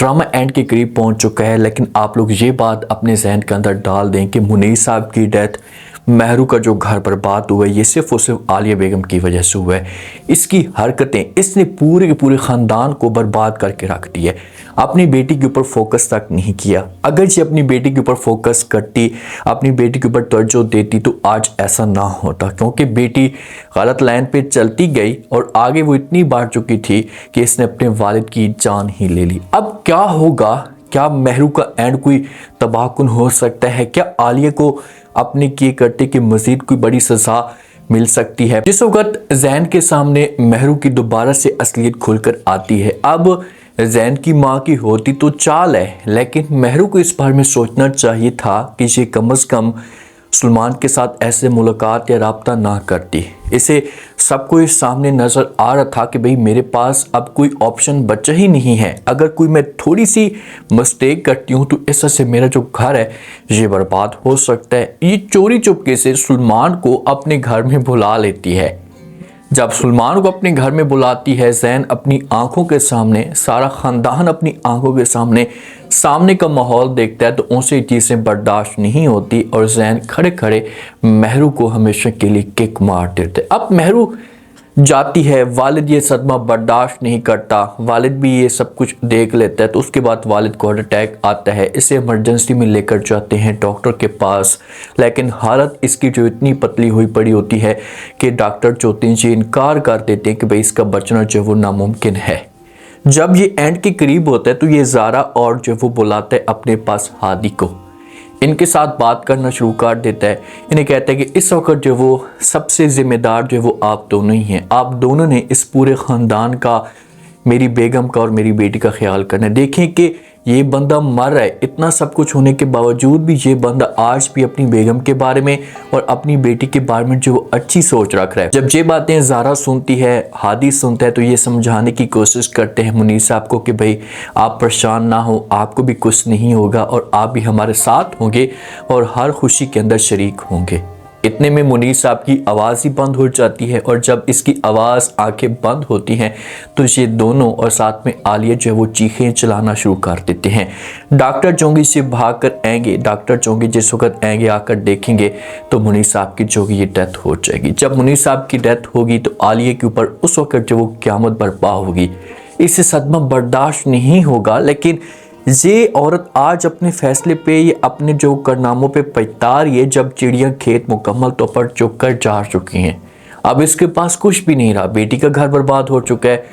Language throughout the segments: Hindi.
ड्रामा एंड के करीब पहुंच चुका है, लेकिन आप लोग ये बात अपने जहन के अंदर डाल दें कि मुनीर साहब की डेथ, महरू का जो घर बर्बाद हुआ है, ये सिर्फ और सिर्फ आलिया बेगम की वजह से हुआ है। इसकी हरकतें, इसने पूरे के पूरे ख़ानदान को बर्बाद करके रख दिया है। अपनी बेटी के ऊपर फोकस तक नहीं किया। अगर ये अपनी बेटी के ऊपर फोकस करती, अपनी बेटी के ऊपर तवज्जो देती, तो आज ऐसा ना होता, क्योंकि बेटी गलत लाइन पे चलती गई और आगे वो इतनी बढ़ चुकी थी कि इसने अपने वालिद की जान ही ले ली। अब क्या होगा? क्या महरू का एंड कोई तबाहकुन हो सकता है? क्या आलिया को अपने किए करते की मजीद कोई बड़ी सजा मिल सकती है? जिस वक्त जैन के सामने महरू की दोबारा से असलियत खुलकर आती है। अब जैन की माँ की होती तो चाल है, लेकिन महरू को इस बारे में सोचना चाहिए था कि ये कम अज़ कम सलमान के साथ ऐसे मुलाकात या रब्ता ना करती। इसे सबको इस सामने नज़र आ रहा था कि भाई मेरे पास अब कोई ऑप्शन बचा ही नहीं है। अगर कोई मैं थोड़ी सी मिस्टेक करती हूँ तो इस से मेरा जो घर है ये बर्बाद हो सकता है। ये चोरी चुपके से सलमान को अपने घर में बुला लेती है। जब सलमान को अपने घर में बुलाती है, जैन अपनी आंखों के सामने, सारा ख़ानदान अपनी आंखों के सामने का माहौल देखता है, तो उनसे चीज़ें बर्दाश्त नहीं होती और जैन खड़े खड़े महरू को हमेशा के लिए किक मार देते। अब महरू जाती है, वालिद ये सदमा बर्दाश्त नहीं करता, वालिद भी ये सब कुछ देख लेता है। तो उसके बाद वालिद को हार्ट अटैक आता है। इसे इमरजेंसी में लेकर जाते हैं डॉक्टर के पास, लेकिन हालत इसकी जो इतनी पतली हुई पड़ी होती है कि डॉक्टर चौथी जी इनकार कर देते हैं कि भाई इसका बचना जो वो नामुमकिन है। जब ये एंड के करीब होता है तो ये ज़ारा और जो वो बुलाता है अपने पास हादी को, इनके साथ बात करना शुरू कर देता है। इन्हें कहता है कि इस वक्त जो वो सबसे ज़िम्मेदार जो वो आप दोनों ही हैं। आप दोनों ने इस पूरे ख़ानदान का, मेरी बेगम का और मेरी बेटी का ख्याल करना है। देखें कि ये बंदा मर रहा है, इतना सब कुछ होने के बावजूद भी ये बंदा आज भी अपनी बेगम के बारे में और अपनी बेटी के बारे में जो अच्छी सोच रख रहा है। जब ये बातें ज़ारा सुनती है, हादी सुनता है, तो ये समझाने की कोशिश करते हैं मुनीर साहब को कि भाई आप परेशान ना हो, आपको भी कुछ नहीं होगा और आप भी हमारे साथ होंगे और हर खुशी के अंदर शरीक होंगे। इतने में मुनीर साहब की आवाज़ ही बंद हो जाती है और जब इसकी आवाज़, आंखें बंद होती हैं, तो ये दोनों और साथ में आलिया जो है वो चीखें चलाना शुरू कर देते हैं। डॉक्टर चौंगी से भाग कर आएंगे। डॉक्टर चौंगी जिस वक्त आएंगे, आकर देखेंगे तो मुनीर साहब की जो ये डेथ हो जाएगी। जब मुनीर साहब की डेथ होगी तो आलिया के ऊपर उस वक्त जो वो क़यामत बर्पा होगी। इससे सदमा बर्दाश्त नहीं होगा, लेकिन ये औरत आज अपने फैसले पे, ये अपने जो कारनामों पे पछता रही है। जब चिड़ियाँ खेत मुकम्मल तौर पर चुग कर जा चुकी हैं, अब इसके पास कुछ भी नहीं रहा। बेटी का घर बर्बाद हो चुका है,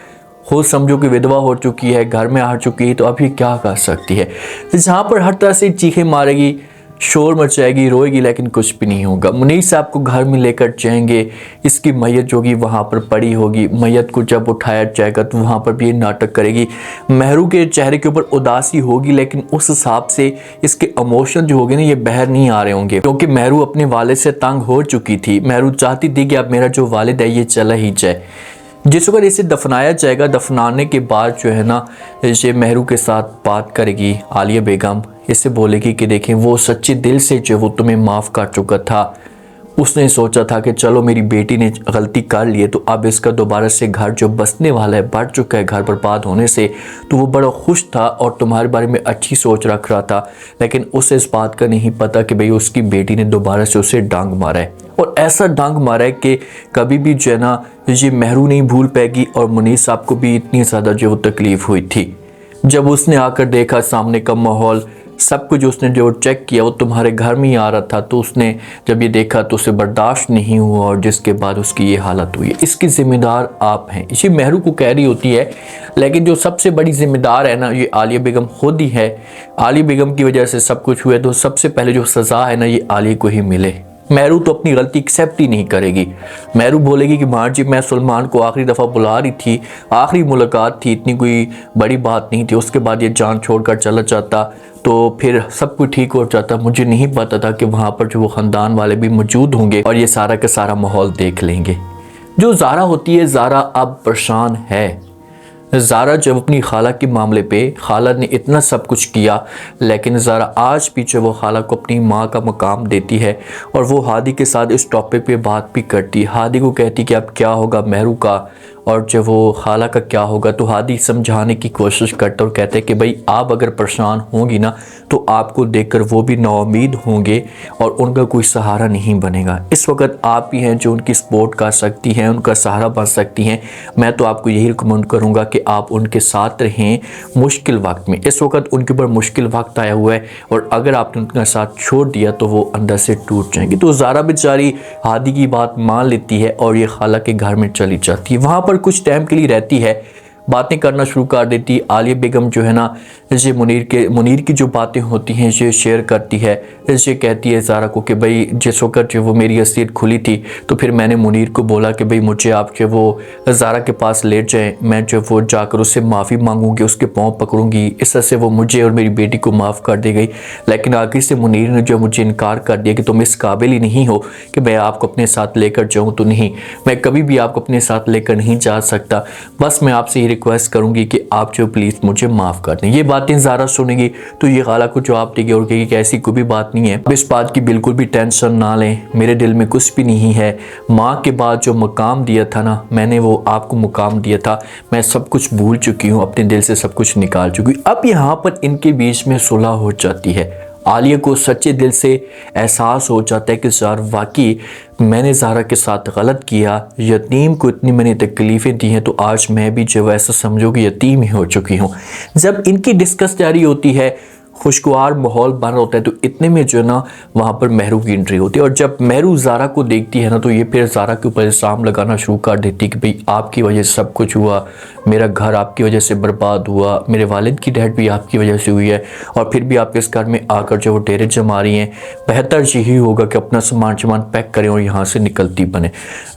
खुद समझो कि विधवा हो चुकी है, घर में आ चुकी है, तो अब ये क्या कर सकती है? जहाँ पर हर तरह से चीखें मारेगी, शोर मचाएगी, रोएगी, लेकिन कुछ भी नहीं होगा। मुनीर साहब को घर में लेकर जाएंगे। इसकी मैयत जो होगी वहाँ पर पड़ी होगी। मैयत को जब उठाया जाएगा तो वहाँ पर भी ये नाटक करेगी। महरू के चेहरे के ऊपर उदासी होगी, लेकिन उस हिसाब से इसके इमोशन जो होंगे ना, ये बाहर नहीं आ रहे होंगे, क्योंकि महरू अपने वालिद से तंग हो चुकी थी। महरू चाहती थी कि अब मेरा जो वालिद है ये चला ही जाए। जिस वक्त इसे दफनाया जाएगा, दफनाने के बाद जो है ना, ये महरू के साथ बात करेगी आलिया बेगम। इसे बोलेगी कि देखें, वो सच्चे दिल से जो वो तुम्हें माफ़ कर चुका था। उसने सोचा था कि चलो मेरी बेटी ने गलती कर ली है, तो अब इसका दोबारा से घर जो बसने वाला है, बढ़ चुका है घर बर्बाद होने से, तो वो बड़ा खुश था और तुम्हारे बारे में अच्छी सोच रख रहा था। लेकिन उसे इस बात का नहीं पता कि भाई उसकी बेटी ने दोबारा से उसे डांग मारा है, और ऐसा डांग मारा है कि कभी भी जो है ना, ये महरू नहीं भूल पाएगी। और मुनीर साहब को भी इतनी ज़्यादा जो वो तकलीफ़ हुई थी जब उसने आकर देखा सामने का माहौल, सब कुछ उसने जो चेक किया वो तुम्हारे घर में ही आ रहा था। तो उसने जब ये देखा तो उसे बर्दाश्त नहीं हुआ और जिसके बाद उसकी ये हालत हुई है। इसकी ज़िम्मेदार आप हैं, इसी महरू को कह रही होती है। लेकिन जो सबसे बड़ी ज़िम्मेदार है ना, ये आलिया बेगम खुद ही है। आलिया बेगम की वजह से सब कुछ हुआ, तो सबसे पहले जो सज़ा है ना, ये आलिया को ही मिले। महरू तो अपनी गलती एक्सेप्ट ही नहीं करेगी। महरू बोलेगी कि माँ जी, मैं सलमान को आखिरी दफ़ा बुला रही थी, आखिरी मुलाकात थी, इतनी कोई बड़ी बात नहीं थी। उसके बाद ये जान छोड़कर चला जाता तो फिर सब कुछ ठीक हो जाता। मुझे नहीं पता था कि वहाँ पर जो वो ख़ानदान वाले भी मौजूद होंगे और ये सारा का सारा माहौल देख लेंगे। जो ज़ारा होती है, ज़ारा अब परेशान है। ज़ारा जब अपनी खाला के मामले पे, खाला ने इतना सब कुछ किया, लेकिन ज़ारा आज भी जो वो खाला को अपनी माँ का मकाम देती है और वो हादी के साथ इस टॉपिक पे बात भी करती है। हादी को कहती कि अब क्या होगा महरू का, और जब वो खाला का क्या होगा, तो हादी समझाने की कोशिश करता और कहते हैं कि भाई आप अगर परेशान होंगी ना तो आपको देखकर वो भी नाउम्मीद होंगे और उनका कोई सहारा नहीं बनेगा। इस वक्त आप ही हैं जो उनकी सपोर्ट कर सकती हैं, उनका सहारा बन सकती हैं। मैं तो आपको यही रिकमेंड करूँगा कि आप उनके साथ रहें मुश्किल वक्त में। इस वक्त उनके ऊपर मुश्किल वक्त आया हुआ है और अगर आपने उनका साथ छोड़ दिया तो वो अंदर से टूट जाएंगी। तो ज़ारा बेचारी हादी की बात मान लेती है और ये खाला के घर में चली जाती है। वहाँ पर कुछ टाइम के लिए रहती है, बातें करना शुरू कर देती। आलिया बेगम जो है ना ये मुनीर की जो बातें होती हैं ये शेयर करती है। ये कहती है ज़ारा को कि भाई जिस वक्त जो वो मेरी हैसियत खुली थी तो फिर मैंने मुनीर को बोला कि भाई मुझे आप जो वो ज़ारा के पास ले जाएं, मैं जो वो जाकर उससे माफ़ी मांगूंगी, उसके पाँव पकड़ूंगी, इस तरह से वो मुझे और मेरी बेटी को माफ़ कर दे गई। लेकिन आखिर से मुनीर ने जो मुझे इनकार कर दिया कि तुम इस काबिल ही नहीं हो कि मैं आपको अपने साथ लेकर जाऊँ, तो नहीं, मैं कभी भी आपको अपने साथ लेकर नहीं जा सकता। बस मैं आपसे रिक्वेस्ट करूंगी कि आप जो प्लीज़ मुझे माफ़ कर दें। ये बातें ज़ारा सुनेगी तो ये खाला को जवाब देगी और कहेगी कि ऐसी कोई भी बात नहीं है, इस बात की बिल्कुल भी टेंशन ना लें, मेरे दिल में कुछ भी नहीं है। माँ के बाद जो मुकाम दिया था ना, मैंने वो आपको मुकाम दिया था, मैं सब कुछ भूल चुकी हूँ, अपने दिल से सब कुछ निकाल चुकी हूँ। अब यहाँ पर इनके बीच में सुलह हो जाती है। आलिया को सच्चे दिल से एहसास हो जाता है कि यार वाकई मैंने ज़ारा के साथ गलत किया, यतीम को इतनी मैंने तकलीफ़ें दी हैं तो आज मैं भी जो ऐसा समझो कि यतीम ही हो चुकी हूँ। जब इनकी डिस्कस जारी होती है, खुशगवार माहौल बन रहा होता है, तो इतने में जो है ना वहाँ पर महरू की एंट्री होती है। और जब महरू ज़ारा को देखती है ना तो ये फिर ज़ारा के ऊपर इल्ज़ाम लगाना शुरू कर देती है कि भाई आपकी वजह से सब कुछ हुआ, मेरा घर आपकी वजह से बर्बाद हुआ, मेरे वालिद की डेथ भी आपकी वजह से हुई है और फिर भी आप इस घर में आकर जो वो डेरे जमा रही हैं, बेहतर यही होगा कि अपना सामान पैक करें और यहाँ से निकलती बने।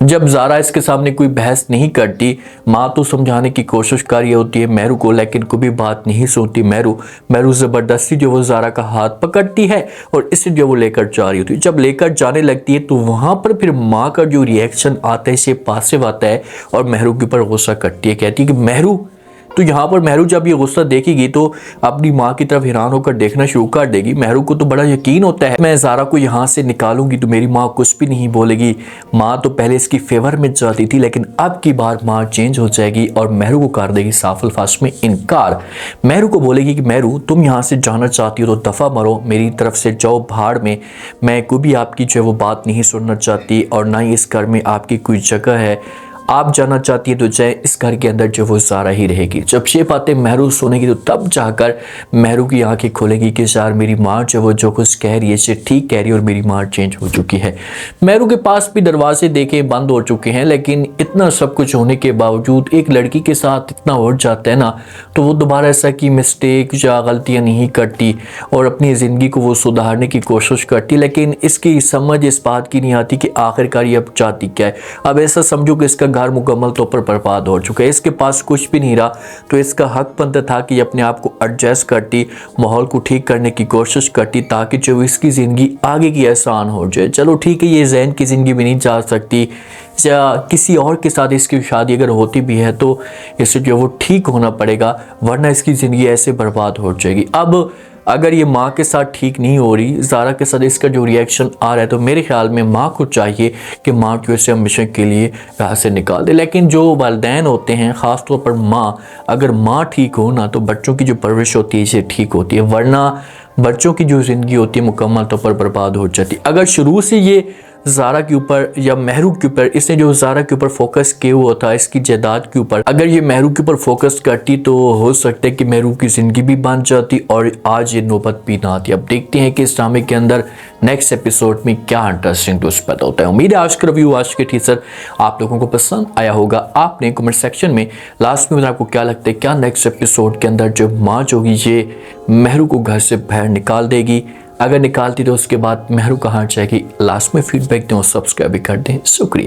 जब ज़ारा इसके सामने कोई बहस नहीं करती, माँ तो समझाने की कोशिश कर रही होती है महरू को, लेकिन कोई बात नहीं सुनती महरू ज़बरदस्ती जो वो ज़ारा का हाथ पकड़ती है और इसे जो वो लेकर जा रही होती है। जब लेकर जाने लगती है तो वहाँ पर फिर माँ का जो रिएक्शन आता है से पासिव आता है और महरू के ऊपर गुस्सा करती है, कहती है कि महरू, तो यहाँ पर महरू जब ये गुस्सा देखेगी तो अपनी माँ की तरफ हैरान होकर देखना शुरू कर देगी। महरू को तो बड़ा यकीन होता है मैं ज़ारा को यहाँ से निकालूंगी तो मेरी माँ कुछ भी नहीं बोलेगी। माँ तो पहले इसकी फेवर में जाती थी लेकिन अब की बार माँ चेंज हो जाएगी और महरू को कर देगी साफ अल्फाज में इनकार। महरू को बोलेगी कि महरू तुम यहाँ से जाना चाहती हो तो दफ़ा मरो, मेरी तरफ से जाओ भाड़ में, मैं कोई भी आपकी जो है वो बात नहीं सुनना चाहती और ना ही इस घर में आपकी कोई जगह है, आप जाना चाहती है तो चाहे इस घर के अंदर जो वो ज़ारा ही रहेगी। जब ये बातें महरू सुनेगी तो तब जाकर महरू की आंखें खोलेगी कि यार मेरी माँ जो वो जो कुछ कह रही है ये ठीक कह रही है और मेरी माँ चेंज हो चुकी है। महरू के पास भी दरवाजे देखे बंद हो चुके हैं, लेकिन इतना सब कुछ होने के बावजूद एक लड़की के साथ इतना हो जाता है ना तो वो दोबारा ऐसा की मिस्टेक या गलतियाँ नहीं करती और अपनी ज़िंदगी को वो सुधारने की कोशिश करती, लेकिन इसकी समझ इस बात की नहीं आती कि आखिरकार ये अब चाहती क्या है। अब ऐसा समझो कि इसका घर मुकम्मल तौर पर बर्बाद हो चुका है, इसके पास कुछ भी नहीं रहा, तो इसका हक बनता था कि अपने आप को एडजस्ट करती, माहौल को ठीक करने की कोशिश करती ताकि जो इसकी ज़िंदगी आगे की आसान हो जाए। चलो ठीक है, ये जैन की ज़िंदगी भी नहीं जा सकती या किसी और के साथ इसकी शादी अगर होती भी है तो इसे जो वो ठीक होना पड़ेगा, वरना इसकी ज़िंदगी ऐसे बर्बाद हो जाएगी। अब अगर ये माँ के साथ ठीक नहीं हो रही, ज़ारा के साथ इसका जो रिएक्शन आ रहा है, तो मेरे ख्याल में माँ को चाहिए कि माँ को इसे हमेशा के लिए यहाँ से निकाल दे। लेकिन जो वालिदैन होते हैं, ख़ास तौर पर माँ, अगर माँ ठीक हो ना तो बच्चों की जो परवरिश होती है इसे ठीक होती है, वरना बच्चों की जो ज़िंदगी होती है मुकम्मल तौर पर बर्बाद हो जाती है। अगर शुरू से ये ज़ारा के ऊपर या महरू के ऊपर, इसने जो ज़ारा के ऊपर फोकस किया हुआ था इसकी जायदाद के ऊपर, अगर ये महरू के ऊपर फोकस करती तो हो सकता है कि महरू की ज़िंदगी भी बन जाती और आज ये नौबत भी ना आती। अब देखते हैं कि इस ड्रामे के अंदर नेक्स्ट एपिसोड में क्या इंटरेस्टिंग ट्विस्ट पैदा होता है। उम्मीद है आज का रिव्यू, आज के टीजर आप लोगों को पसंद आया होगा। आपने कमेंट सेक्शन में लास्ट में आपको क्या लगता है, क्या नेक्स्ट एपिसोड के अंदर जो माँ जो होगी ये महरू को घर से बाहर निकाल देगी? अगर निकालती तो उसके बाद महरू कहाँ जाएगी? लास्ट में फीडबैक दें और सब्सक्राइब भी कर दें। शुक्रिया।